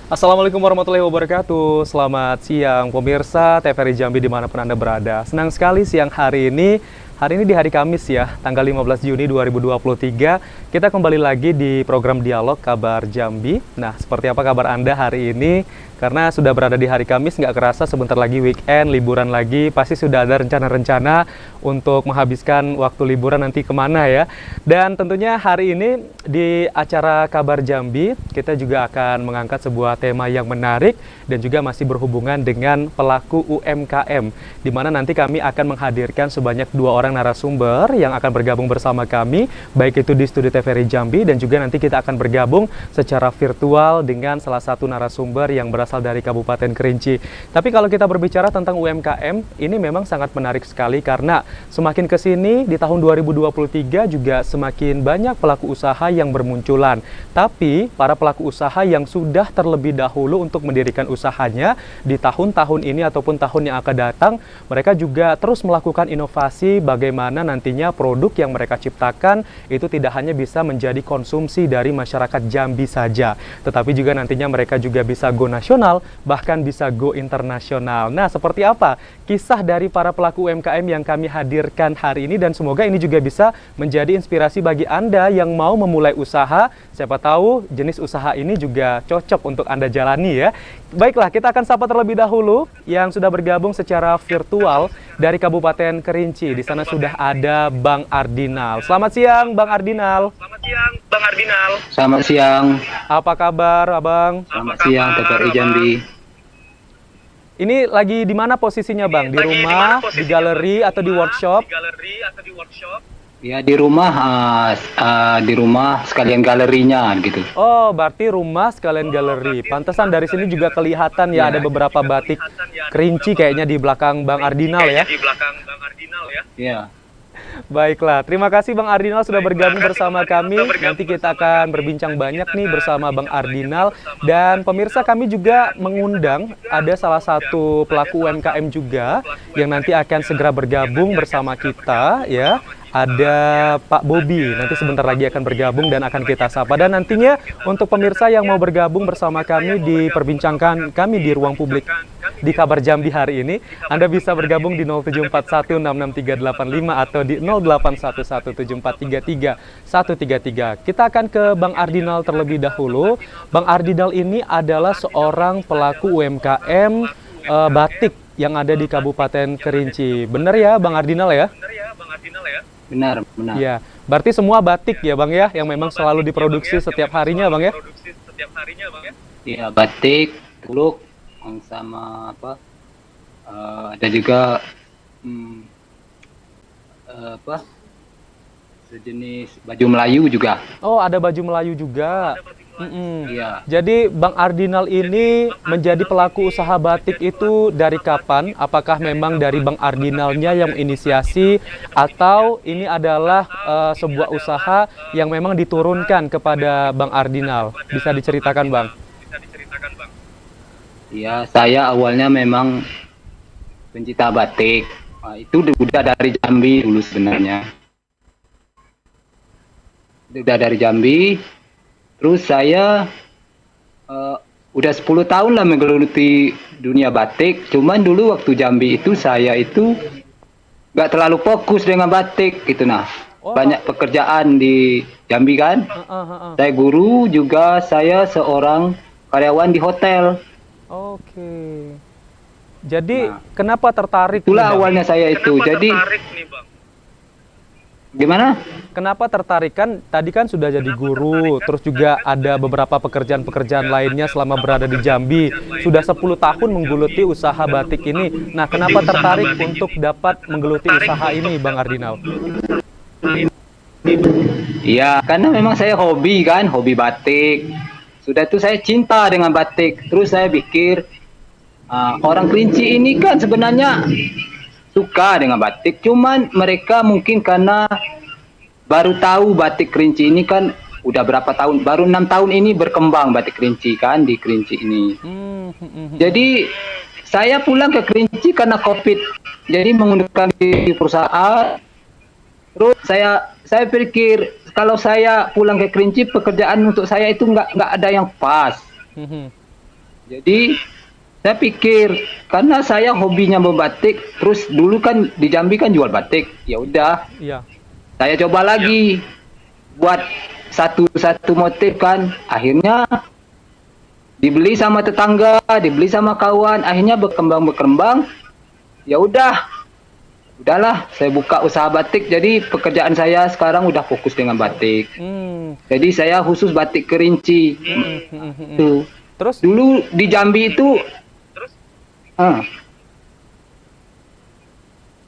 Assalamualaikum warahmatullahi wabarakatuh. Selamat siang pemirsa TVRI Jambi dimanapun Anda berada. Senang sekali siang hari ini di hari Kamis ya, tanggal 15 Juni 2023. Kita kembali lagi di program Dialog Kabar Jambi. Nah, seperti apa kabar Anda hari ini? Karena sudah berada di hari Kamis, nggak kerasa sebentar lagi weekend, liburan lagi. Pasti sudah ada rencana-rencana untuk menghabiskan waktu liburan nanti kemana ya. Dan tentunya hari ini di acara Kabar Jambi, kita juga akan mengangkat sebuah tema yang menarik dan juga masih berhubungan dengan pelaku UMKM. Di mana nanti kami akan menghadirkan sebanyak 2 orang narasumber yang akan bergabung bersama kami, baik itu di studio TVRI Jambi dan juga nanti kita akan bergabung secara virtual dengan salah satu narasumber yang berasal dari Kabupaten Kerinci. Tapi kalau kita berbicara tentang UMKM, ini memang sangat menarik sekali karena semakin ke sini di tahun 2023 juga semakin banyak pelaku usaha yang bermunculan. Tapi para pelaku usaha yang sudah terlebih dahulu untuk mendirikan usahanya di tahun-tahun ini ataupun tahun yang akan datang, mereka juga terus melakukan inovasi bagaimana nantinya produk yang mereka ciptakan itu tidak hanya bisa menjadi konsumsi dari masyarakat Jambi saja, tetapi juga nantinya mereka juga bisa go nasional, bahkan bisa go internasional. Nah, seperti apa kisah dari para pelaku UMKM yang kami hadirkan hari ini, dan semoga ini juga bisa menjadi inspirasi bagi Anda yang mau memulai usaha. Siapa tahu jenis usaha ini juga cocok untuk Anda jalani ya. Baiklah, kita akan sapa terlebih dahulu yang sudah bergabung secara virtual dari Kabupaten Kerinci. Di sana sudah ada Bang Ardinal. Selamat siang, Bang Ardinal. Selamat siang. Apa kabar, Abang? Selamat siang, TVRI Jambi. Ini lagi di mana posisinya, Bang? Di rumah, di galeri, atau di workshop? Ya di rumah sekalian galerinya gitu. Oh, berarti rumah sekalian galeri. Pantesan dari sini juga kelihatan ya, ada beberapa batik Kerinci kayaknya di belakang Bang Ardinal ya. Iya. Baiklah, terima kasih Bang Ardinal sudah bergabung bersama kami. Nanti kita akan berbincang banyak nih bersama Bang Ardinal. Dan pemirsa, kami juga mengundang ada salah satu pelaku UMKM juga yang nanti akan segera bergabung bersama kita ya. Ada Pak Bobi, nanti sebentar lagi akan bergabung dan akan kita sapa. Dan nantinya untuk pemirsa yang mau bergabung bersama kami diperbincangkan kami di ruang publik di Kabar Jambi hari ini, Anda bisa bergabung di 0741663385 atau di 0811743333. Kita akan ke Bang Ardinal terlebih dahulu. Bang Ardinal ini adalah seorang pelaku UMKM batik yang ada di Kabupaten Kerinci. Benar ya Bang Ardinal ya? Benar. Ya, berarti semua batik ya Bang ya, yang memang selalu diproduksi setiap harinya Bang ya? Iya, batik, tuluk, sama apa? Ada juga apa? Sejenis baju Melayu juga. Oh, ada baju Melayu juga. Iya. Jadi Bang Ardinal ini menjadi pelaku usaha batik itu dari kapan? Apakah memang dari Bang Ardinalnya yang inisiasi atau ini adalah sebuah usaha yang memang diturunkan kepada Bang Ardinal? Bisa diceritakan Bang? Iya, saya awalnya memang pencinta batik. Nah, itu udah dari Jambi dulu sebenarnya. Udah dari Jambi. Terus saya udah 10 tahun lah menggeluti dunia batik. Cuman dulu waktu Jambi itu saya itu nggak terlalu fokus dengan batik gitu nah. Banyak pekerjaan di Jambi kan. Saya guru juga, saya seorang karyawan di hotel. Oke. Jadi kenapa tertarik? Itulah awalnya saya itu. Jadi gimana? Kenapa tertarik? Kan tadi kan sudah jadi guru, terus juga ada beberapa pekerjaan-pekerjaan lainnya selama berada di Jambi. Sudah 10 tahun menggeluti usaha batik ini. Nah, kenapa tertarik untuk dapat menggeluti usaha ini, Bang Ardinal? Iya, karena memang saya hobi kan, hobi batik. Sudah itu saya cinta dengan batik. Terus saya pikir, orang Kerinci ini kan sebenarnya suka dengan batik, cuman mereka mungkin karena baru tahu batik Kerinci ini kan udah berapa tahun, baru 6 tahun ini berkembang batik Kerinci kan di Kerinci ini. Jadi saya pulang ke Kerinci karena COVID, jadi mengundurkan diri perusahaan. Terus saya pikir kalau saya pulang ke Kerinci, pekerjaan untuk saya itu nggak ada yang pas. Jadi saya pikir karena saya hobinya membatik, terus dulu kan di Jambi kan jual batik, ya udah Iya. saya coba lagi buat satu motif kan, akhirnya dibeli sama tetangga, dibeli sama kawan, akhirnya berkembang, ya udahlah saya buka usaha batik. Jadi pekerjaan saya sekarang udah fokus dengan batik. Jadi saya khusus batik kerinci. Tuh. Terus Dulu di Jambi itu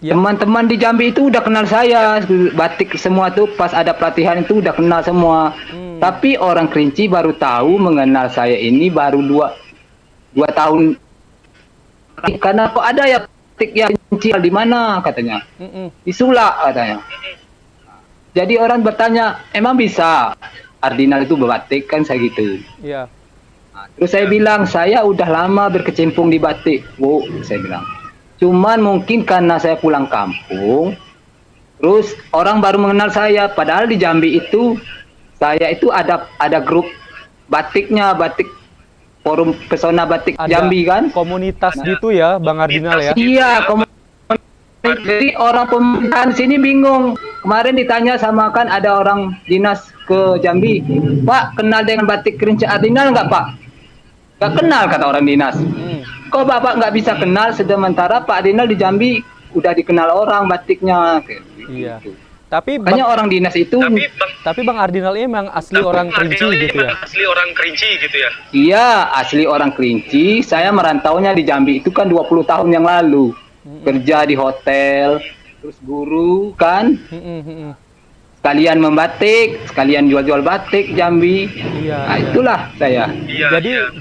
ya. teman-teman di Jambi itu udah kenal saya, batik semua tuh pas ada pelatihan itu udah kenal semua. Tapi orang Kerinci baru tahu mengenal saya ini baru dua tahun. Karena kok ada ya batik yang Kerinci di mana katanya? Di Sulak katanya. Jadi orang bertanya, emang bisa Ardinal itu berbatik kan saya gitu. Iya. Nah, terus saya bilang, saya udah lama berkecimpung di batik, Bu, saya bilang. Cuman mungkin karena saya pulang kampung, terus orang baru mengenal saya. Padahal di Jambi itu, saya itu ada grup batiknya, batik forum pesona batik Ada Jambi kan. komunitas gitu ya, Bang Ardinal ya? Iya, jadi orang pemerintahan sini bingung. Kemarin ditanya sama kan ada orang dinas ke Jambi, Pak kenal dengan batik Kerinci Ardinal nggak Pak? Nggak kenal kata orang dinas. Kok Bapak nggak bisa kenal sementara Pak Ardinal di Jambi udah dikenal orang batiknya. Iya. Tapi Makanya orang dinas itu. Tapi Bang Ardinal ini memang asli orang Kerinci gitu ya? Asli orang Kerinci gitu ya? Iya, asli orang Kerinci. Saya merantaunya di Jambi itu kan 20 tahun yang lalu. Kerja di hotel, terus guru kan. Sekalian membatik, sekalian jual-jual batik Jambi. Iya. Nah, itulah saya.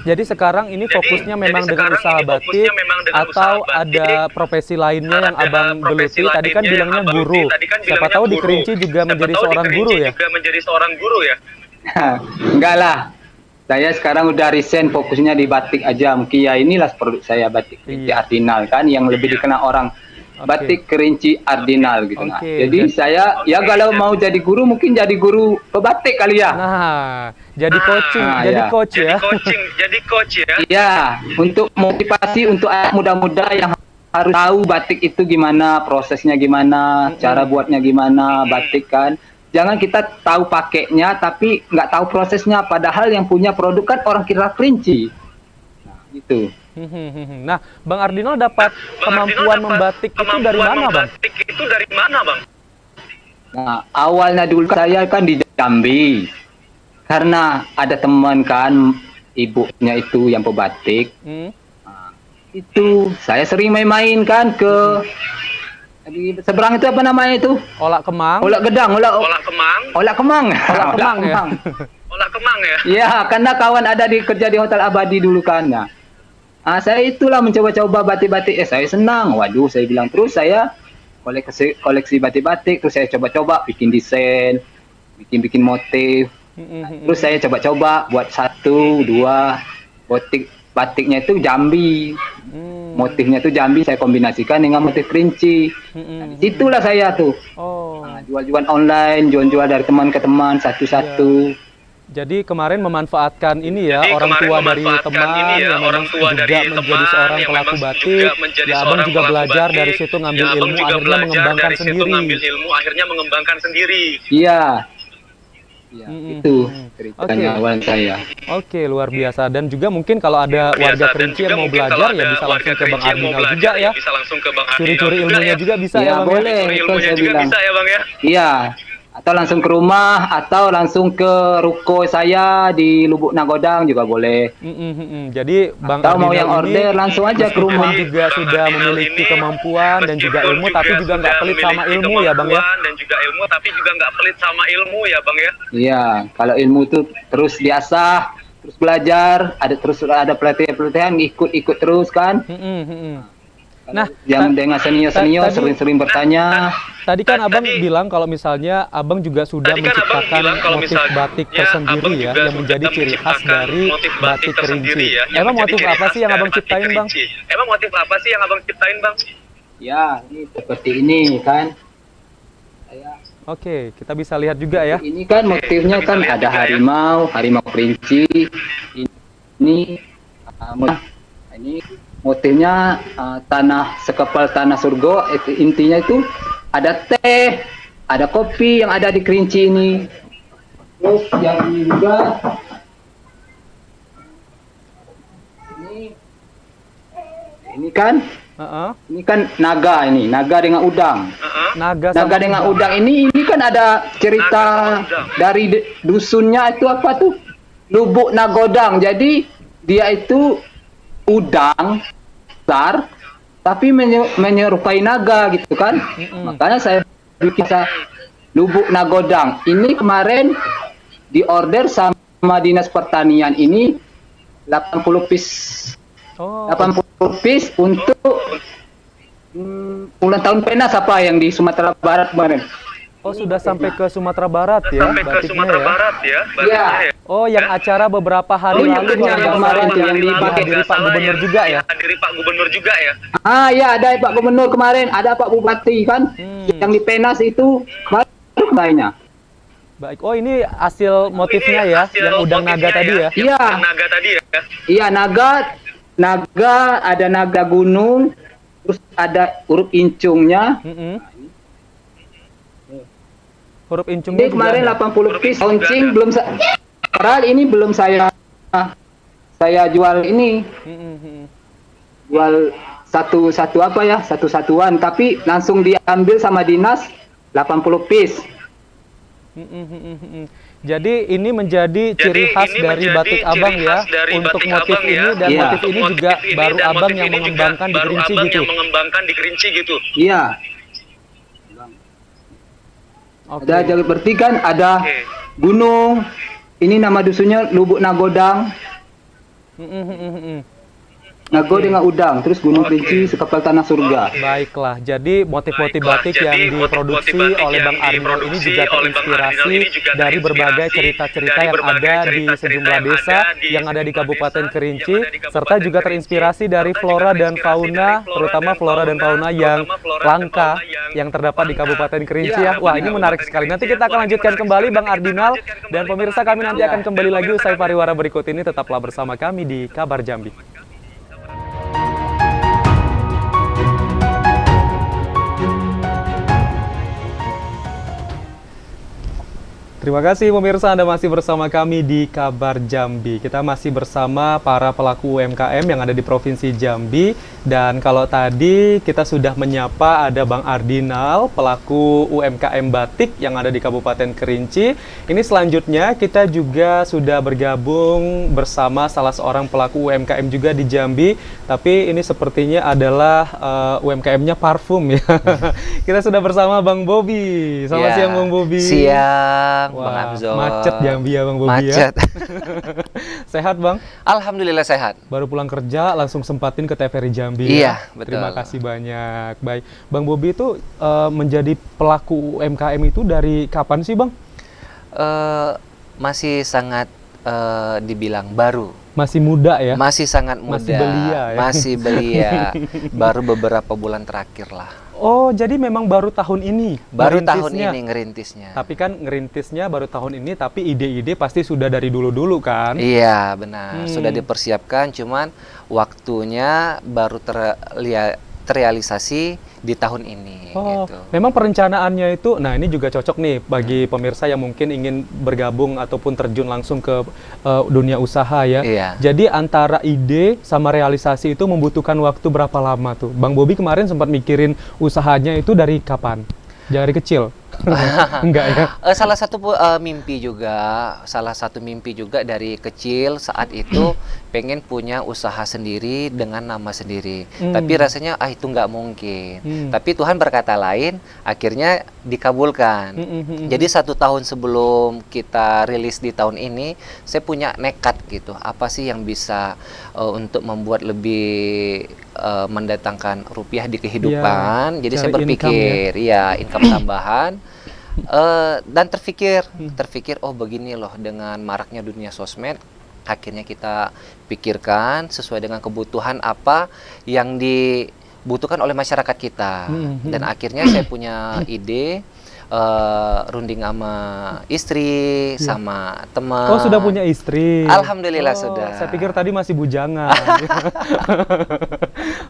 Jadi sekarang ini fokusnya memang dengan usaha batik atau ada profesi lainnya yang Abang geluti? Tadi kan bilangnya guru. Siapa tahu di Kerinci juga menjadi seorang guru ya? Enggak lah. Saya sekarang udah resign, fokusnya di batik aja. Mungkin ya inilah produk saya, batik Kerinci Ardinal kan, yang lebih dikenal orang. Batik Kerinci Ardinal gitu. Nah, jadi saya ya kalau mau jadi guru mungkin jadi guru pebatik kali ya. Nah, jadi coaching, jadi coach ya. Jadi coach ya. Iya, untuk motivasi untuk anak muda-muda yang harus tahu batik itu gimana, prosesnya gimana, cara buatnya gimana, batik kan. Jangan kita tahu pakainya tapi nggak tahu prosesnya, padahal yang punya produk kan orang kira Kerinci. Nah, gitu. Nah, Bang Ardinal dapat kemampuan membatik itu dari mana, Bang? Nah, awalnya dulu saya kan di Jambi. Karena ada teman kan, ibunya itu yang pebatik. Nah, itu saya sering main-main kan ke di seberang itu apa namanya itu? Olak Kemang. Olak Gedang, Olak Kemang. Olak Kemang ya. Olak Kemang ya. Iya, karena kawan ada kerja di Hotel Abadi dulu kan. Nah, saya itulah mencoba-coba batik-batik. Saya senang. Waduh, saya bilang terus saya koleksi batik-batik. Terus saya coba-coba bikin desain, bikin motif. Terus saya coba-coba buat 1, 2 batiknya itu Jambi. Motifnya itu Jambi saya kombinasikan dengan motif Kerinci. Nah, disitulah saya tuh. Nah, jual-jualan online, jual-jual dari teman ke teman satu-satu. Jadi kemarin memanfaatkan ini ya, orang tua dari teman yang memang juga menjadi seorang pelaku batik. Ya, Abang juga belajar dari situ ngambil ilmu, akhirnya mengembangkan sendiri. Iya. Ya, itu ceritanya awal saya. Oke, luar biasa. Dan juga mungkin kalau ada warga Kerinci yang mau belajar ya bisa langsung ke Bang Ardinal juga ya. Curi-curi ilmunya juga bisa ya, Bang. Boleh, itu saya bilang. Iya. Atau langsung ke rumah, atau langsung ke ruko saya di Lubuk Nagodang juga boleh. Jadi Bang atau Ardinal mau yang order langsung aja ke rumah. Juga sudah memiliki kemampuan dan juga ilmu, tapi juga nggak pelit sama ilmu ya, Bang ya. Iya, kalau ilmu itu terus diasah, terus belajar, ada pelatihan-pelatihan, ikut terus kan. Nah, yang dengan senior sering-sering bertanya. Tadi kan Abang bilang kalau misalnya Abang juga sudah menciptakan motif batik tersendiri ya, yang menjadi ciri khas dari batik Kerinci. Emang motif apa sih yang Abang ciptain, Bang? Ya, ini seperti ini kan. Oke, kita bisa lihat juga ya. Ini kan motifnya kan ada harimau Kerinci. Ini Ini motifnya tanah sekepal tanah surga. Intinya itu ada teh, ada kopi yang ada di kerinci ini. Terus yang ini juga ini kan ini kan naga, ini naga dengan udang. Naga Dengan udang ini kan ada cerita dari dusunnya itu apa tuh? Lubuk Nagodang. Jadi dia itu udang besar tapi menyerupai naga gitu kan. Makanya saya bikin Lubuk Nagodang. Ini kemarin diorder sama Dinas Pertanian ini 80 piece. 80 piece untuk ulang tahun Penas apa yang di Sumatera Barat kemarin. Oh, sudah sampai ke Sumatera Barat ya? Sampai ke Sumatera Barat ya? Iya. Oh, yang acara beberapa hari lalu yang kemarin yang dipakai dihadiri Pak Gubernur juga ya? Hadiri Pak Gubernur juga ya? Ya, ada Pak Gubernur kemarin, ada Pak Bupati kan, yang di Penas itu kayaknya. Baik. Oh, ini hasil motifnya ya, yang udang naga tadi ya? Iya. Naga tadi ya? Iya, naga, ada naga gunung, terus ada huruf incungnya. Huruf incungnya Ini kemarin juga 80 piece launching padahal ini belum saya jual ini. Jual satu apa ya, satu-satuan, tapi langsung diambil sama dinas 80 piece. Jadi ini menjadi ciri khas dari batik abang ya, untuk motif ini dan motif ini juga baru abang yang mengembangkan di Kerinci gitu. Iya. Ada berarti kan ada gunung. Ini nama dusunnya Lubuk Nagodang. Nago dengan udang, terus Gunung Kerinci sekepal tanah surga. Baiklah, jadi motif-motif batik yang diproduksi oleh Bang Arnol ini juga terinspirasi dari berbagai cerita-cerita yang ada di sejumlah desa yang ada di Kabupaten Kerinci, serta juga terinspirasi dari flora dan fauna, terutama flora dan fauna yang langka yang terdapat di Kabupaten Kerinci ya. Wah, ini menarik sekali. Nanti kita akan lanjutkan kembali Bang Ardinal, dan pemirsa kami nanti akan kembali lagi usai pariwara berikut ini. Tetaplah bersama kami di Kabar Jambi. Terima kasih pemirsa, Anda masih bersama kami di Kabar Jambi. Kita masih bersama para pelaku UMKM yang ada di Provinsi Jambi. Dan kalau tadi kita sudah menyapa ada Bang Ardinal, pelaku UMKM batik yang ada di Kabupaten Kerinci. Ini selanjutnya kita juga sudah bergabung bersama salah seorang pelaku UMKM juga di Jambi. Tapi ini sepertinya adalah UMKM-nya parfum ya. Kita sudah bersama Bang Bobi. Selamat siang Bang Bobi. Siang. Wah, Bang Abzol. macet Jambi ya Bang Bobi macet. ya. Sehat Bang? Alhamdulillah sehat. Baru pulang kerja langsung sempatin ke TVRI Jambi Iya, ya? betul. Terima kasih banyak. Baik, Bang Bobi itu menjadi pelaku UMKM itu dari kapan sih Bang? Masih sangat dibilang baru. Masih muda ya? Masih sangat muda. Masih belia ya? Masih belia. Baru beberapa bulan terakhir lah. Oh, jadi memang baru tahun ini? Baru tahun ngerintisnya? ini ngerintisnya. Tapi kan ngerintisnya baru tahun ini, tapi ide-ide pasti sudah dari dulu-dulu kan? Iya, benar. Sudah dipersiapkan, cuman waktunya baru terrealisasi di tahun ini. Oh, gitu. memang perencanaannya itu, nah ini juga cocok nih bagi pemirsa yang mungkin ingin bergabung ataupun terjun langsung ke dunia usaha ya. Iya. Jadi antara ide sama realisasi itu membutuhkan waktu berapa lama tuh? Bang Bobi kemarin sempat mikirin usahanya itu dari kapan? Dari kecil? Enggak ya? Salah satu mimpi juga dari kecil saat itu pengen punya usaha sendiri dengan nama sendiri. Tapi rasanya itu nggak mungkin. Tapi Tuhan berkata lain, akhirnya dikabulkan. Jadi 1 tahun sebelum kita rilis di tahun ini, saya punya nekat gitu. Apa sih yang bisa untuk membuat lebih mendatangkan rupiah di kehidupan? Jadi saya berpikir, income tambahan. Dan terpikir oh begini loh, dengan maraknya dunia sosmed, akhirnya kita pikirkan sesuai dengan kebutuhan apa yang dibutuhkan oleh masyarakat kita. Dan akhirnya saya punya ide runding sama istri, sama teman. Oh, sudah punya istri. Alhamdulillah Oh, sudah. Saya pikir tadi masih bujangan.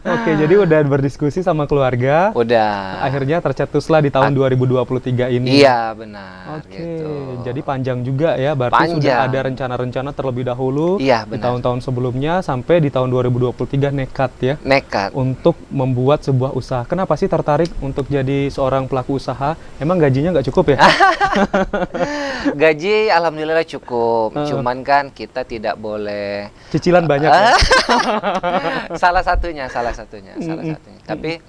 Oke, jadi udah berdiskusi sama keluarga. Udah. Akhirnya tercetuslah di tahun 2023 ini. Iya, benar. Oke, Gitu. jadi panjang juga ya. Berarti sudah Panjang. ada rencana-rencana terlebih dahulu Iya, di benar. tahun-tahun sebelumnya sampai di tahun 2023 nekat ya Nekat. untuk membuat sebuah usaha. Kenapa sih tertarik untuk jadi seorang pelaku usaha? Emang gajinya nggak cukup ya? Gaji alhamdulillah cukup. Cuman kan kita tidak boleh Cicilan banyak ya? salah satunya. Tapi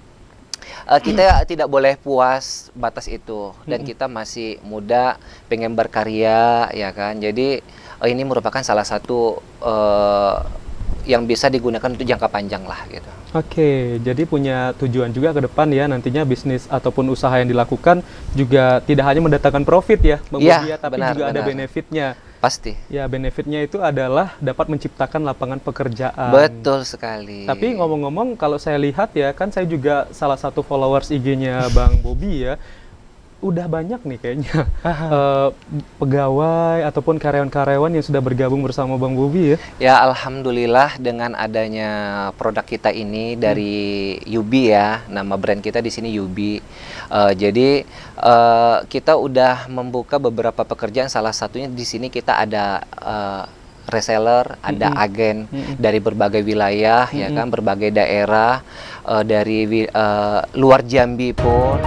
kita tidak boleh puas batas itu, dan kita masih muda, pengen berkarya, ya kan. Jadi ini merupakan salah satu yang bisa digunakan untuk jangka panjang lah gitu. Oke, jadi punya tujuan juga ke depan ya, nantinya bisnis ataupun usaha yang dilakukan juga tidak hanya mendatangkan profit ya, Bang Iya, Bobi ya, tapi benar, juga ada benar. benefitnya. Pasti. Ya, benefitnya itu adalah dapat menciptakan lapangan pekerjaan. Betul sekali. Tapi ngomong-ngomong, kalau saya lihat ya, kan saya juga salah satu followers IG-nya Bang Bobi ya, udah banyak nih kayaknya pegawai ataupun karyawan-karyawan yang sudah bergabung bersama Bang Bobi ya. Ya, alhamdulillah dengan adanya produk kita ini dari Yubi ya, nama brand kita di sini Yubi. Jadi kita udah membuka beberapa pekerjaan. Salah satunya di sini kita ada reseller, ada agen dari berbagai wilayah, ya kan, berbagai daerah, dari luar Jambi pun.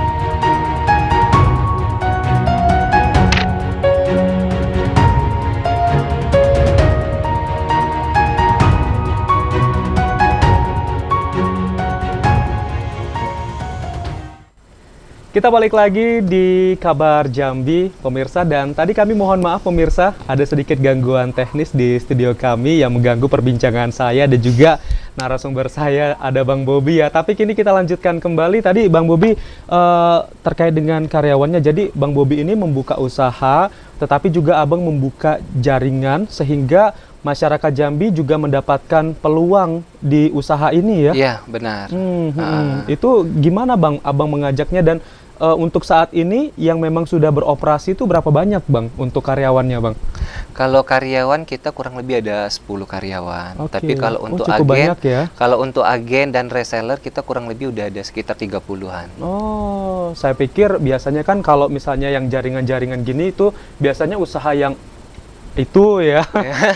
Kita balik lagi di Kabar Jambi, pemirsa, dan tadi kami mohon maaf pemirsa, ada sedikit gangguan teknis di studio kami yang mengganggu perbincangan saya dan juga narasumber saya, ada Bang Bobi ya. Tapi kini kita lanjutkan kembali, tadi Bang Bobi terkait dengan karyawannya, jadi Bang Bobi ini membuka usaha, tetapi juga Abang membuka jaringan sehingga masyarakat Jambi juga mendapatkan peluang di usaha ini ya? Iya, benar. Itu gimana Bang, Abang mengajaknya, dan untuk saat ini yang memang sudah beroperasi itu berapa banyak Bang untuk karyawannya Bang? Kalau karyawan kita kurang lebih ada 10 karyawan. Oke. Tapi kalau untuk cukup agen, banyak ya? kalau untuk agen dan reseller kita kurang lebih udah ada sekitar 30-an. Oh, saya pikir biasanya kan kalau misalnya yang jaringan-jaringan gini itu biasanya usaha yang itu ya,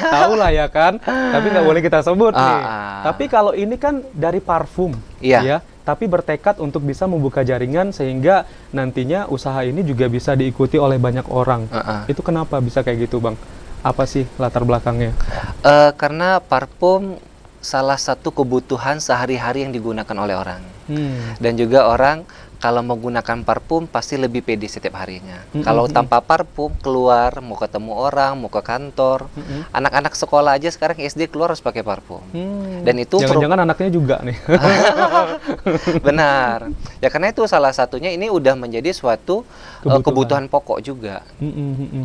tahu lah ya kan, tapi nggak boleh kita sebut nih. Tapi kalau ini kan dari parfum, Iya. ya, tapi bertekad untuk bisa membuka jaringan sehingga nantinya usaha ini juga bisa diikuti oleh banyak orang. Itu kenapa bisa kayak gitu Bang? Apa sih latar belakangnya? Karena parfum salah satu kebutuhan sehari-hari yang digunakan oleh orang. Dan juga orang kalau menggunakan parfum pasti lebih pede setiap harinya. Kalau tanpa parfum keluar, mau ketemu orang, mau ke kantor, anak-anak sekolah aja sekarang SD keluar harus pakai parfum. Dan itu Jangan-jangan anaknya juga nih. benar. Ya karena itu salah satunya ini udah menjadi suatu kebutuhan pokok juga.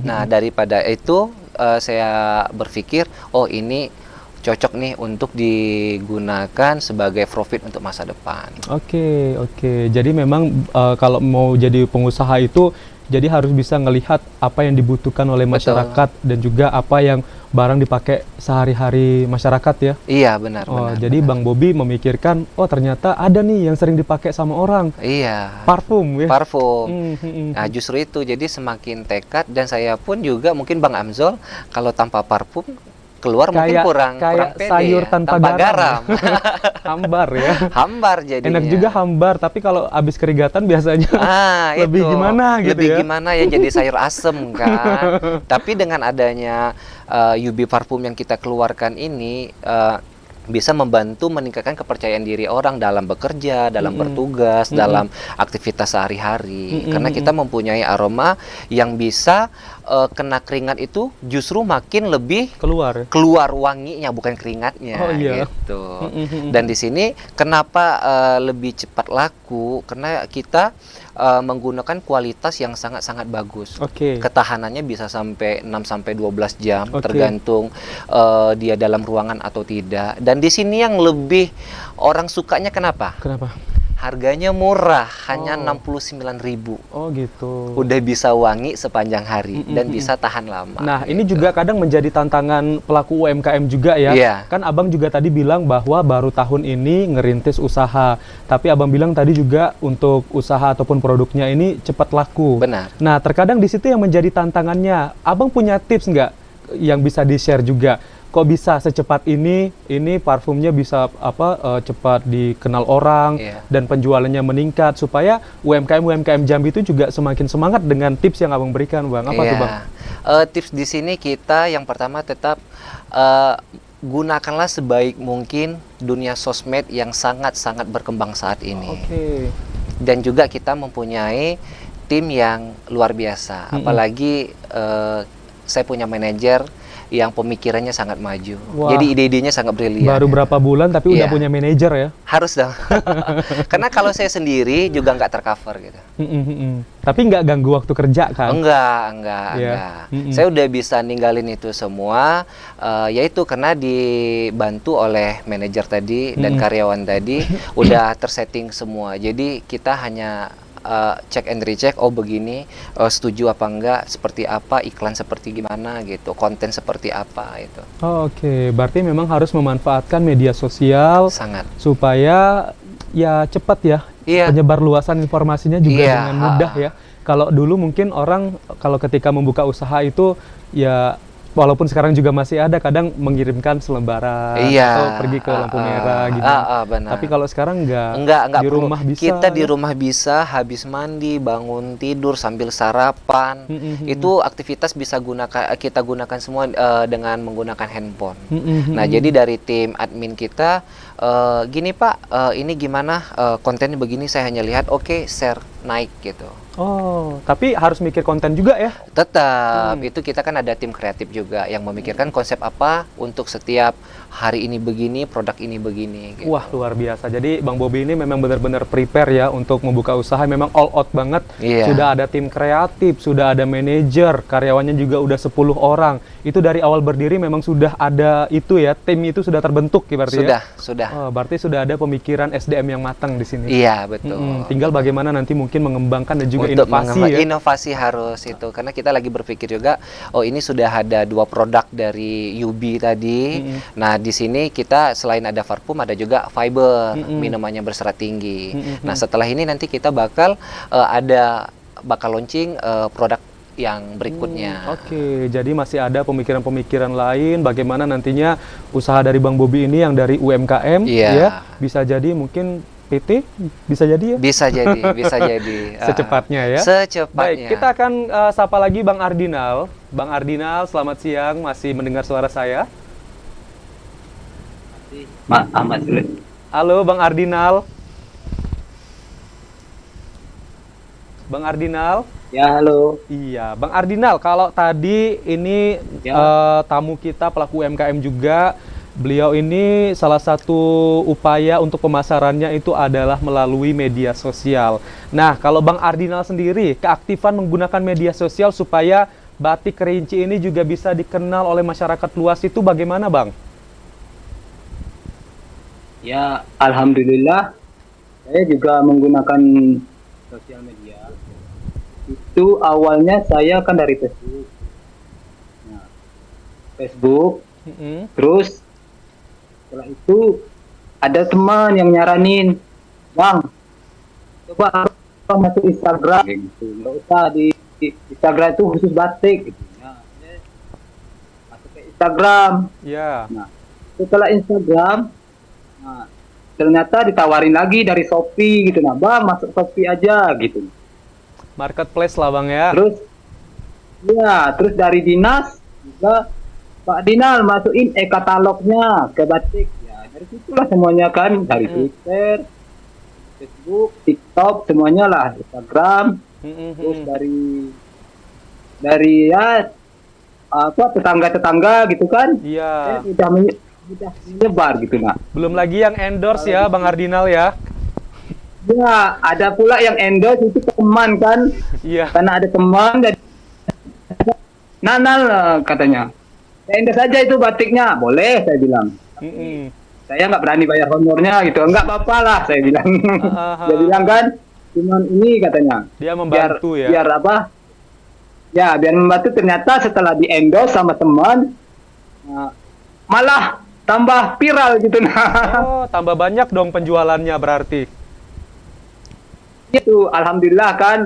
Nah, daripada itu saya berpikir, oh ini cocok nih untuk digunakan sebagai profit untuk masa depan. Oke. Jadi memang kalau mau jadi pengusaha itu jadi harus bisa ngelihat apa yang dibutuhkan oleh masyarakat dan juga apa yang barang dipakai sehari-hari masyarakat ya. Iya, benar. Jadi Bang Bobi memikirkan, oh ternyata ada nih yang sering dipakai sama orang. Iya. Parfum ya. Parfum. Nah, justru itu jadi semakin tekad, dan saya pun juga mungkin Bang Amzol kalau tanpa parfum keluar mungkin kurang pede sayur ya. tanpa garam. Hambar ya. Hambar jadinya. Enak juga hambar, tapi kalau habis keringatan biasanya lebih itu. gimana gitu lebih ya. gimana ya, jadi sayur asem kan. Tapi dengan adanya UB parfum yang kita keluarkan ini bisa membantu meningkatkan kepercayaan diri orang dalam bekerja, dalam bertugas, dalam aktivitas sehari-hari. Karena kita mempunyai aroma yang bisa kena keringat itu justru makin lebih keluar wanginya, bukan keringatnya. Gitu. Dan di sini kenapa lebih cepat laku? Karena kita menggunakan kualitas yang sangat-sangat bagus. Ketahanannya bisa sampai 6-12 jam, tergantung dia dalam ruangan atau tidak. Dan di sini yang lebih orang sukanya kenapa? Harganya murah, hanya Oh. 69.000. Oh gitu. Udah bisa wangi sepanjang hari dan bisa tahan lama. Nah, ini gitu. juga kadang menjadi tantangan pelaku UMKM juga ya. Iya. Kan Abang juga tadi bilang bahwa baru tahun ini ngerintis usaha. Tapi Abang bilang tadi juga untuk usaha ataupun produknya ini cepat laku. Benar. Nah, terkadang di situ yang menjadi tantangannya. Abang punya tips nggak yang bisa di-share juga? Kok bisa secepat ini parfumnya bisa cepat dikenal orang Iya. dan penjualannya meningkat supaya UMKM Jambi itu juga semakin semangat dengan tips yang Abang berikan, Bang. Apa tuh, Bang? Tips di sini kita yang pertama tetap gunakanlah sebaik mungkin dunia sosmed yang sangat-sangat berkembang saat ini. Oke. Dan juga kita mempunyai tim yang luar biasa. Apalagi saya punya manajer yang pemikirannya sangat maju. Wah. Jadi ide-idenya sangat brilian. Baru berapa bulan tapi udah Iya. punya manajer ya? Harus dong. Karena kalau saya sendiri juga nggak tercover gitu. Tapi nggak ganggu waktu kerja kan? Enggak. Iya. Saya udah bisa ninggalin itu semua, yaitu karena dibantu oleh manajer tadi dan karyawan tadi, udah tersetting semua. Jadi kita hanya cek and recheck, oh begini, setuju apa enggak, seperti apa, iklan seperti gimana gitu, konten seperti apa itu. Oh, oke, berarti memang harus memanfaatkan media sosial Sangat. supaya ya cepat ya Iya. penyebar luasan informasinya juga Iya. dengan mudah ya. Kalau dulu mungkin orang kalau ketika membuka usaha itu ya walaupun sekarang juga masih ada kadang mengirimkan selembaran Iya. atau pergi ke lampu merah gitu. Benar. Tapi kalau sekarang Enggak di perlu. rumah bisa. Kita di ya. rumah bisa habis mandi, bangun tidur sambil sarapan. Itu aktivitas bisa kita gunakan semua dengan menggunakan handphone. Nah, jadi dari tim admin kita gini Pak, ini gimana kontennya begini, saya hanya lihat oke, share naik gitu. Oh, tapi harus mikir konten juga ya? Tetap, itu kita kan ada tim kreatif juga yang memikirkan konsep apa untuk setiap hari ini begini, produk ini begini. Gitu. Wah, luar biasa. Jadi Bang Bobi ini memang benar-benar prepare ya untuk membuka usaha. Memang all out banget. Iya. Sudah ada tim kreatif, sudah ada manajer, karyawannya juga udah 10 orang. Itu dari awal berdiri memang sudah ada itu ya, tim itu sudah terbentuk ya berarti ya? Sudah. Oh, berarti sudah ada pemikiran SDM yang matang di sini. Iya, betul. Tinggal bagaimana nanti mungkin mengembangkan dan juga Untuk inovasi ya. inovasi harus itu, karena kita lagi berpikir juga, oh ini sudah ada 2 produk dari Yubi tadi. Nah, di sini kita selain ada parfum ada juga fiber, minumannya berserat tinggi. Nah, setelah ini nanti kita bakal launching produk yang berikutnya. Oke, jadi masih ada pemikiran-pemikiran lain bagaimana nantinya usaha dari Bang Bobi ini yang dari UMKM Iya. ya bisa jadi mungkin PT bisa jadi ya Bisa jadi. secepatnya ya. Secepatnya. Baik, kita akan sapa lagi Bang Ardinal. Bang Ardinal, selamat siang, masih mendengar suara saya? Ahmad Sulit. Halo Bang Ardinal. Bang Ardinal. Ya, halo. Iya, Bang Ardinal, kalau tadi ini Ya. tamu kita pelaku UMKM juga, beliau ini salah satu upaya untuk pemasarannya itu adalah melalui media sosial. Nah, kalau Bang Ardinal sendiri, keaktifan menggunakan media sosial supaya batik Kerinci ini juga bisa dikenal oleh masyarakat luas itu bagaimana, Bang? Ya, alhamdulillah saya juga menggunakan sosial media. Itu awalnya saya kan dari Facebook. Nah, Facebook, terus setelah itu ada teman yang nyaranin, Bang, coba Bang masuk Instagram gitu. Nggak usah di Instagram itu khusus batik gitu. Nah, saya masuk ke Instagram. Ya. Nah, setelah Instagram, nah, ternyata ditawarin lagi dari Shopee gitu. Nah, Bang masuk Shopee aja gitu. Marketplace lah, Bang ya. Terus, ya, terus dari dinas juga Pak Dinal masukin katalognya ke batik. Ya, dari situlah semuanya kan, dari Twitter, Facebook, TikTok, semuanya lah, Instagram. Terus dari ya tetangga-tetangga gitu kan. Iya. Udah menyebar gitu nah. Belum lagi yang endorse ya, Bang Ardinal ya. Ya, ada pula yang endorse itu teman kan. Iya. Karena ada teman dan Nanal katanya. Saya endorse saja itu batiknya. Boleh, saya bilang. saya nggak berani bayar honornya gitu. Nggak apa-apa lah, saya bilang. Dia bilang kan, cuman ini katanya. Dia membantu ya. Biar apa? Ya, biar membantu. Ternyata setelah di endorse sama teman, malah tambah viral gitu nah. Oh, tambah banyak dong penjualannya berarti. Itu alhamdulillah kan,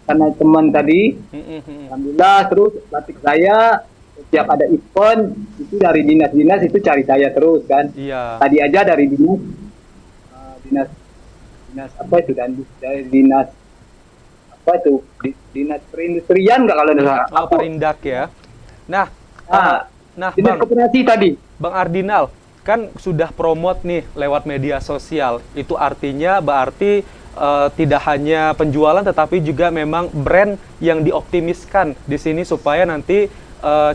karena teman tadi, alhamdulillah. Terus batik saya setiap ada event itu dari dinas-dinas itu cari saya terus kan. Iya. Tadi aja dari dinas apa itu, dan dari dinas apa itu, dinas perindustrian nggak kalau salah. Oh, Perindak ya. Nah, nah dinas Bang, koperasi tadi. Bang Ardinal kan sudah promote nih lewat media sosial. Itu artinya berarti tidak hanya penjualan tetapi juga memang brand yang dioptimiskan di sini supaya nanti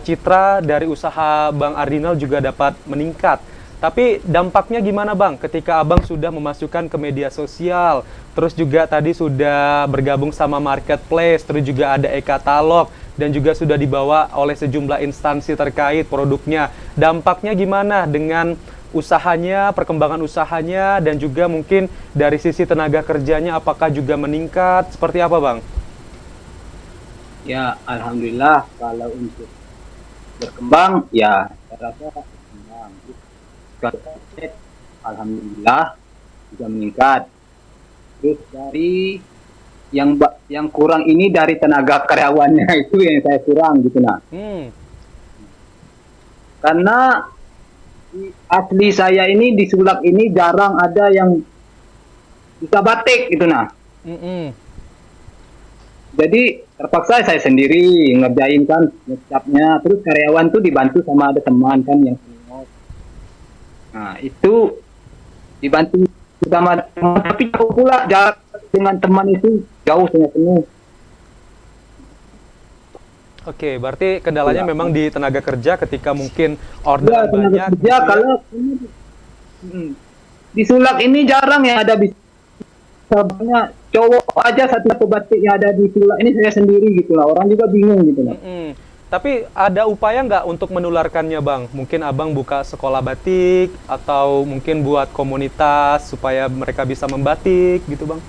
citra dari usaha Bang Ardinal juga dapat meningkat. Tapi dampaknya gimana Bang ketika Abang sudah memasukkan ke media sosial, terus juga tadi sudah bergabung sama marketplace, terus juga ada e-katalog, dan juga sudah dibawa oleh sejumlah instansi terkait produknya. Dampaknya gimana dengan usahanya, perkembangan usahanya, dan juga mungkin dari sisi tenaga kerjanya apakah juga meningkat? Seperti apa Bang? Ya, alhamdulillah kalau untuk berkembang ya saya rasa berkembang. Alhamdulillah juga meningkat. Terus dari yang kurang ini dari tenaga karyawannya itu yang saya kurang gitu nah. Karena asli saya ini di Sulak ini jarang ada yang bisa batik gitu nah. Jadi terpaksa saya sendiri ngerjain kan ngecapnya, terus karyawan tuh dibantu sama ada teman kan yang senior. Nah itu dibantu sama teman, tapi jauh pula jarak dengan teman itu jauh sangat penuh. Oke, berarti kendalanya memang di tenaga kerja ketika mungkin orderan banyak. Kerja gitu kalau di Sulak ini jarang yang ada bisa banyak cowok aja satu batik yang ada di Sulak ini saya sendiri gitu lah, orang juga bingung gitu lah. Tapi ada upaya nggak untuk menularkannya Bang? Mungkin Abang buka sekolah batik atau mungkin buat komunitas supaya mereka bisa membatik gitu Bang?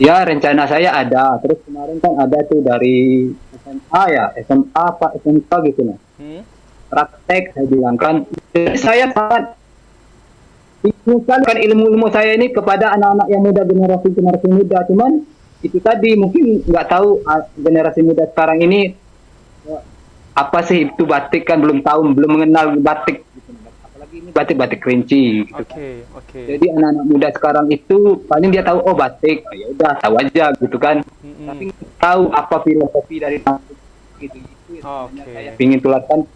Ya rencana saya ada, terus kemarin kan ada tuh dari SMA ya, SMA apa SMK gitu lah. Praktek saya bilang kan, jadi saya sangat kan ilmu saya ini kepada anak-anak yang muda, generasi muda. Cuman itu tadi mungkin nggak tahu generasi muda sekarang ini apa sih itu batik kan, belum tahu, belum mengenal batik. Apalagi ini batik kerinci. Gitu. Oke. Jadi anak-anak muda sekarang itu paling dia tahu oh batik, ya udah tahu aja gitu kan. Tapi tahu apa filosofi dari batik gitu. Itu saya ingin tularkan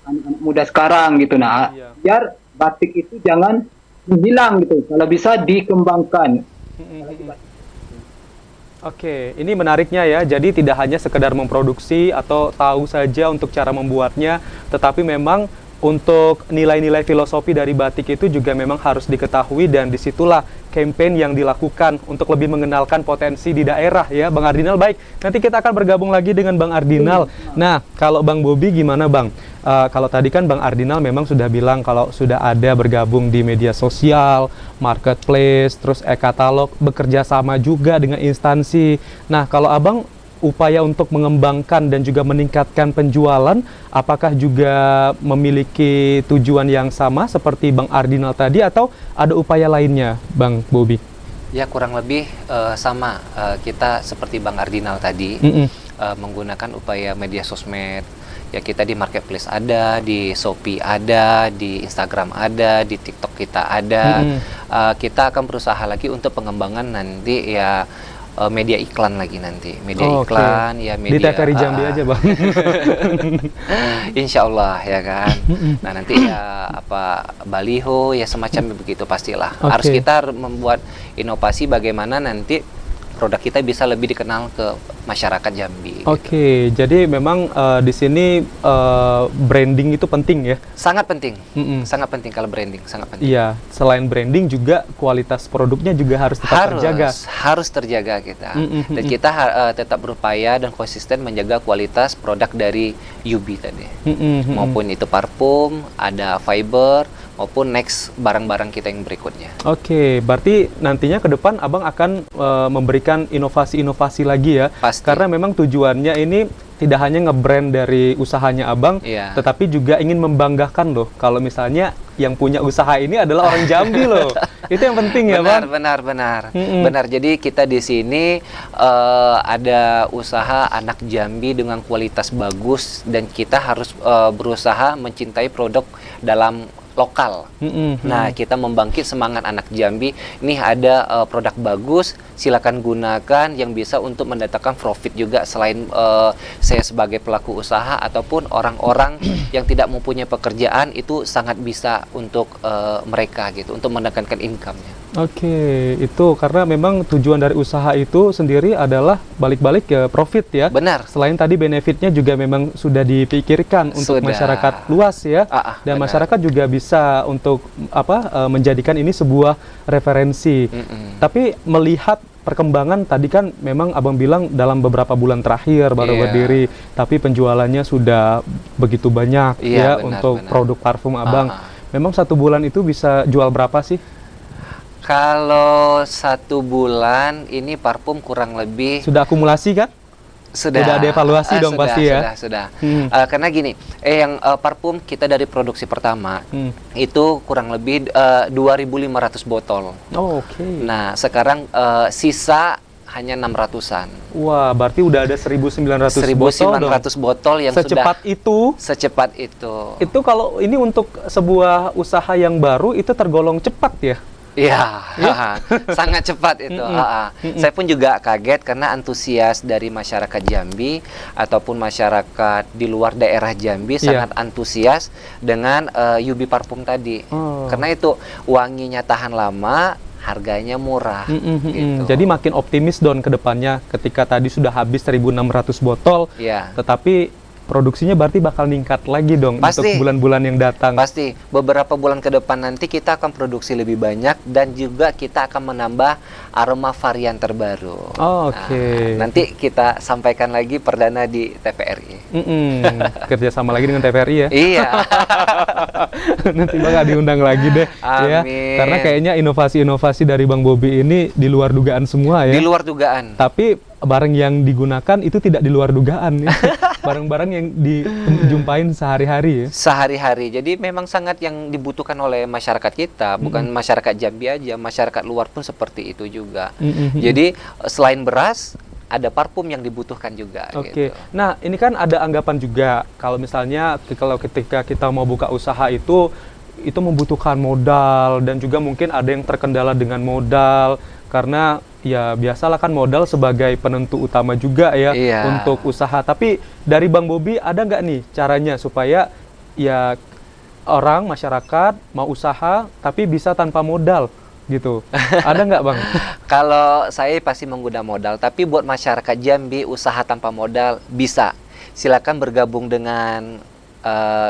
anak-anak muda sekarang gitu nah. Biar batik itu jangan menghilang gitu, kalau bisa dikembangkan. Oke, ini menariknya ya. Jadi tidak hanya sekedar memproduksi atau tahu saja untuk cara membuatnya, tetapi memang untuk nilai-nilai filosofi dari batik itu juga memang harus diketahui, dan disitulah campaign yang dilakukan untuk lebih mengenalkan potensi di daerah ya Bang Ardinal. Baik, nanti kita akan bergabung lagi dengan Bang Ardinal. Nah, kalau Bang Bobi gimana Bang? Kalau tadi kan Bang Ardinal memang sudah bilang kalau sudah ada bergabung di media sosial, marketplace, terus e-katalog, bekerja sama juga dengan instansi. Nah, kalau Abang upaya untuk mengembangkan dan juga meningkatkan penjualan, apakah juga memiliki tujuan yang sama seperti Bang Ardinal tadi atau ada upaya lainnya, Bang Bobi? Ya kurang lebih sama, kita seperti Bang Ardinal tadi, menggunakan upaya media sosmed. Ya kita di marketplace ada, di Shopee ada, di Instagram ada, di TikTok kita ada. Kita akan berusaha lagi untuk pengembangan nanti ya media iklan lagi nanti, iklan ya media. Di TVRI Jambi aja Bang. Insya Allah ya kan. Nah nanti ya apa baliho ya semacam begitu pastilah. Harus kita membuat inovasi bagaimana nanti produk kita bisa lebih dikenal ke masyarakat Jambi. Oke, jadi memang di sini branding itu penting ya? Sangat penting, Mm-mm. sangat penting kalau branding, sangat penting. Iya, selain branding juga kualitas produknya juga harus tetap terjaga. Harus terjaga kita. Dan kita tetap berupaya dan konsisten menjaga kualitas produk dari UB tadi. Maupun itu parfum, ada fiber, maupun next barang-barang kita yang berikutnya. Oke, berarti nantinya ke depan Abang akan memberikan inovasi-inovasi lagi ya? Pasti. Karena memang tujuannya ini tidak hanya nge-brand dari usahanya Abang, Iya. tetapi juga ingin membanggakan loh, kalau misalnya yang punya usaha ini adalah orang Jambi loh. Itu yang penting ya, Bang? Benar. Jadi kita di sini ada usaha anak Jambi dengan kualitas bagus, dan kita harus berusaha mencintai produk dalam lokal. Nah, kita membangkit semangat anak Jambi. Ini ada produk bagus, silakan gunakan yang bisa untuk mendatangkan profit juga, selain saya sebagai pelaku usaha ataupun orang-orang yang tidak mempunyai pekerjaan, itu sangat bisa untuk mereka gitu, untuk mendatangkan income-nya. Oke, itu karena memang tujuan dari usaha itu sendiri adalah balik-balik ke profit ya. Benar. Selain tadi benefitnya juga memang sudah dipikirkan untuk Sudah. masyarakat luas ya. Dan benar. masyarakat juga bisa untuk menjadikan ini sebuah referensi. Tapi melihat perkembangan tadi kan memang Abang bilang dalam beberapa bulan terakhir baru Iya. berdiri, tapi penjualannya sudah begitu banyak Iya, ya benar, untuk benar. produk parfum Abang. Memang 1 bulan itu bisa jual berapa sih? Kalau 1 bulan ini parfum kurang lebih Sudah akumulasi kan? sudah ada evaluasi dong pasti ya? Sudah. Hmm. Karena gini, yang parfum kita dari produksi pertama itu kurang lebih 2.500 botol. Oh, oke. Nah, sekarang sisa hanya 600-an. Wah, berarti udah ada 1.900 botol dong. 1.900 botol yang Secepat itu. secepat itu. Itu kalau ini untuk sebuah usaha yang baru itu tergolong cepat ya? Iya, sangat cepat itu. Saya pun juga kaget karena antusias dari masyarakat Jambi ataupun masyarakat di luar daerah Jambi sangat antusias dengan UB parfum tadi. Karena itu wanginya tahan lama, harganya murah. Gitu. Jadi makin optimis Don ke depannya ketika tadi sudah habis 1.600 botol, tetapi produksinya berarti bakal ningkat lagi dong untuk bulan-bulan yang datang. Pasti. Beberapa bulan ke depan nanti kita akan produksi lebih banyak, dan juga kita akan menambah aroma varian terbaru. Oke. Nah, nanti kita sampaikan lagi perdana di TVRI. Kerjasama lagi dengan TVRI ya? Iya. Nanti bakal diundang lagi deh. Ya. Karena kayaknya inovasi-inovasi dari Bang Bobi ini di luar dugaan semua ya. Di luar dugaan. Tapi barang yang digunakan itu tidak di luar dugaan ya. Barang-barang yang dijumpain sehari-hari ya. Sehari-hari. Jadi memang sangat yang dibutuhkan oleh masyarakat kita, bukan masyarakat Jambi aja, masyarakat luar pun seperti itu juga. Jadi selain beras, ada parfum yang dibutuhkan juga. Oke. Gitu. Nah, ini kan ada anggapan juga kalau misalnya ketika kita mau buka usaha itu membutuhkan modal, dan juga mungkin ada yang terkendala dengan modal karena ya biasalah kan modal sebagai penentu utama juga ya untuk usaha. Tapi dari Bang Bobi ada nggak nih caranya supaya ya orang masyarakat mau usaha tapi bisa tanpa modal gitu? Ada nggak Bang? Kalau saya pasti menggunakan modal, tapi buat masyarakat Jambi usaha tanpa modal bisa. Silakan bergabung dengan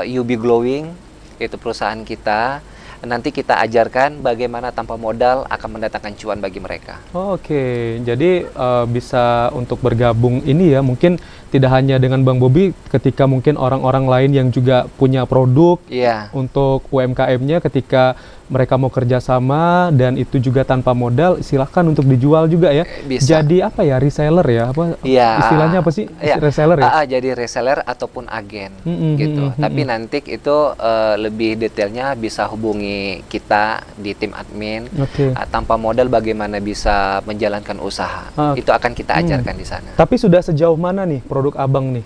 UB Glowing, itu perusahaan kita. Nanti kita ajarkan bagaimana tanpa modal akan mendatangkan cuan bagi mereka. Oke, jadi bisa untuk bergabung ini ya, mungkin tidak hanya dengan Bang Bobi, ketika mungkin orang-orang lain yang juga punya produk untuk UMKM-nya, ketika mereka mau kerjasama dan itu juga tanpa modal, silahkan untuk dijual juga ya. Bisa. Jadi apa ya, reseller ya? Istilahnya apa sih? Reseller ya? Jadi reseller ataupun agen gitu. Tapi nanti itu lebih detailnya bisa hubungi kita di tim admin. Tanpa modal bagaimana bisa menjalankan usaha. Itu akan kita ajarkan di sana. Tapi sudah sejauh mana nih produk Abang nih?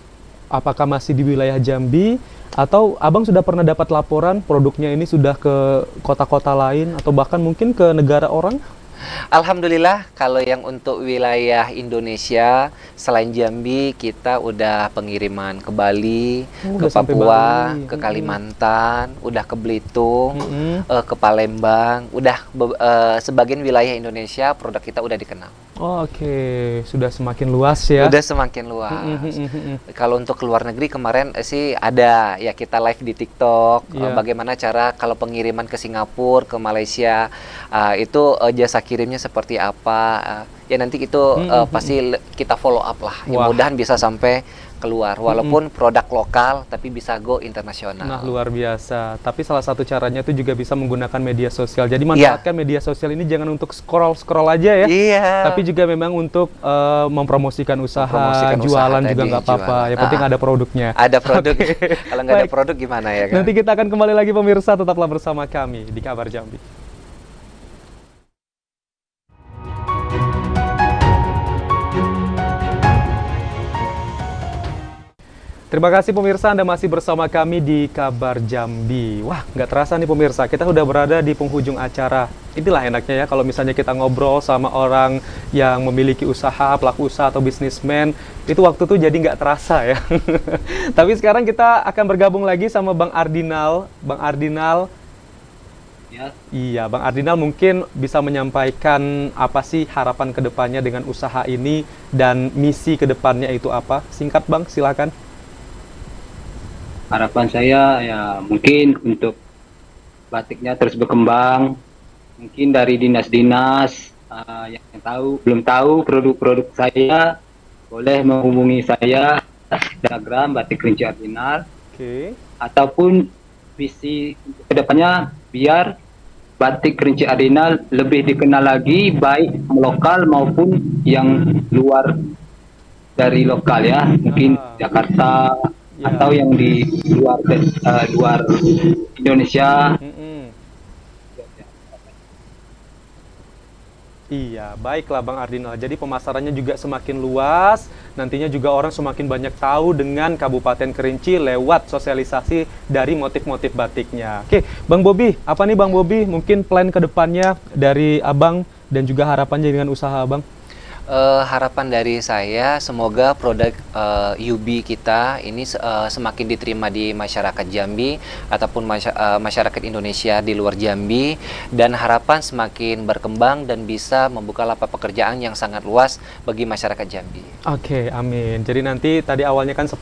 Apakah masih di wilayah Jambi? Atau Abang sudah pernah dapat laporan produknya ini sudah ke kota-kota lain atau bahkan mungkin ke negara orang? Alhamdulillah kalau yang untuk wilayah Indonesia selain Jambi kita udah pengiriman ke Bali, ke Udah sampai Papua, Bali. ke Kalimantan, udah ke Belitung, ke Palembang, udah sebagian wilayah Indonesia produk kita udah dikenal. Oh, oke, sudah semakin luas ya. Udah semakin luas. Kalau untuk ke luar negeri kemarin sih ada ya kita live di TikTok. Iya. Bagaimana cara kalau pengiriman ke Singapura, ke Malaysia itu jasa kirimnya seperti apa? Ya nanti itu pasti kita follow up lah. Wah. Mudah-mudahan bisa sampai keluar. Walaupun produk lokal tapi bisa go internasional. Nah, luar biasa. Tapi salah satu caranya itu juga bisa menggunakan media sosial. Jadi manfaatkan media sosial ini jangan untuk scroll-scroll aja ya. Iya. Tapi juga memang untuk mempromosikan usaha, Mempromosikan usaha jualan tadi, juga nggak apa-apa. jualan. Yang penting ada produknya. Ada produk. Oke. Kalau nggak ada Baik. produk gimana ya kan? Nanti kita akan kembali lagi pemirsa, tetaplah bersama kami di Kabar Jambi. Terima kasih pemirsa, Anda masih bersama kami di Kabar Jambi. Wah, nggak terasa nih pemirsa, kita udah berada di penghujung acara. Inilah enaknya ya kalau misalnya kita ngobrol sama orang yang memiliki usaha, pelaku usaha atau bisnismen, itu waktu tuh jadi nggak terasa ya. Tapi sekarang kita akan bergabung lagi sama Bang Ardinal. Bang Ardinal, Ya, iya, Bang Ardinal mungkin bisa menyampaikan apa sih harapan kedepannya dengan usaha ini dan misi kedepannya itu apa? Singkat Bang, silakan. harapan saya ya mungkin untuk batiknya terus berkembang. Mungkin dari dinas-dinas yang belum tahu produk-produk saya, boleh menghubungi saya Instagram Batik Kerinci Ardinal, Oke. ataupun visi untuk kedepannya biar Batik Kerinci Ardinal lebih dikenal lagi baik lokal maupun yang luar dari lokal ya, mungkin Jakarta Ya. atau yang di luar Indonesia. Iya, baiklah Bang Ardinal. Jadi pemasarannya juga semakin luas, nantinya juga orang semakin banyak tahu dengan Kabupaten Kerinci lewat sosialisasi dari motif-motif batiknya. Oke, Bang Bobi, apa nih Bang Bobi? Mungkin plan ke depannya dari Abang dan juga harapannya dengan usaha Abang? Harapan dari saya semoga produk UB kita ini semakin diterima di masyarakat Jambi ataupun masyarakat Indonesia di luar Jambi, dan harapan semakin berkembang dan bisa membuka lapangan pekerjaan yang sangat luas bagi masyarakat Jambi. Oke, amin. Jadi nanti tadi awalnya kan 10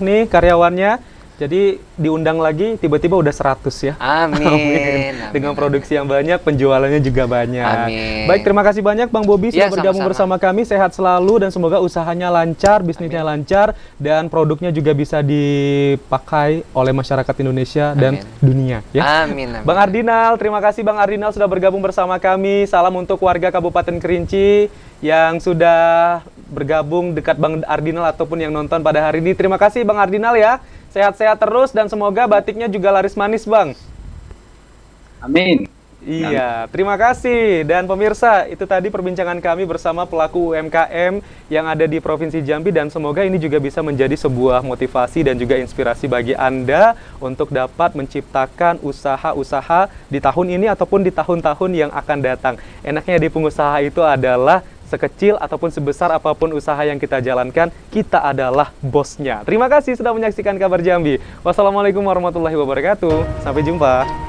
nih karyawannya, jadi diundang lagi tiba-tiba udah 100 ya. Amin. Amin. Dengan produksi yang banyak, penjualannya juga banyak. Amin. Baik, terima kasih banyak Bang Bobi sudah Ya, bergabung sama-sama. bersama kami. Sehat selalu dan semoga usahanya lancar, bisnisnya lancar, dan produknya juga bisa dipakai oleh masyarakat Indonesia dan dunia. Ya. Amin. Bang Ardinal, terima kasih Bang Ardinal sudah bergabung bersama kami. Salam untuk warga Kabupaten Kerinci yang sudah bergabung dekat Bang Ardinal ataupun yang nonton pada hari ini. Terima kasih Bang Ardinal ya. Sehat-sehat terus dan semoga batiknya juga laris manis Bang. Amin. Iya, terima kasih. Dan pemirsa, itu tadi perbincangan kami bersama pelaku UMKM yang ada di Provinsi Jambi, dan semoga ini juga bisa menjadi sebuah motivasi dan juga inspirasi bagi Anda untuk dapat menciptakan usaha-usaha di tahun ini ataupun di tahun-tahun yang akan datang. Enaknya di pengusaha itu adalah sekecil ataupun sebesar apapun usaha yang kita jalankan, kita adalah bosnya. Terima kasih sudah menyaksikan Kabar Jambi. Wassalamualaikum warahmatullahi wabarakatuh. Sampai jumpa.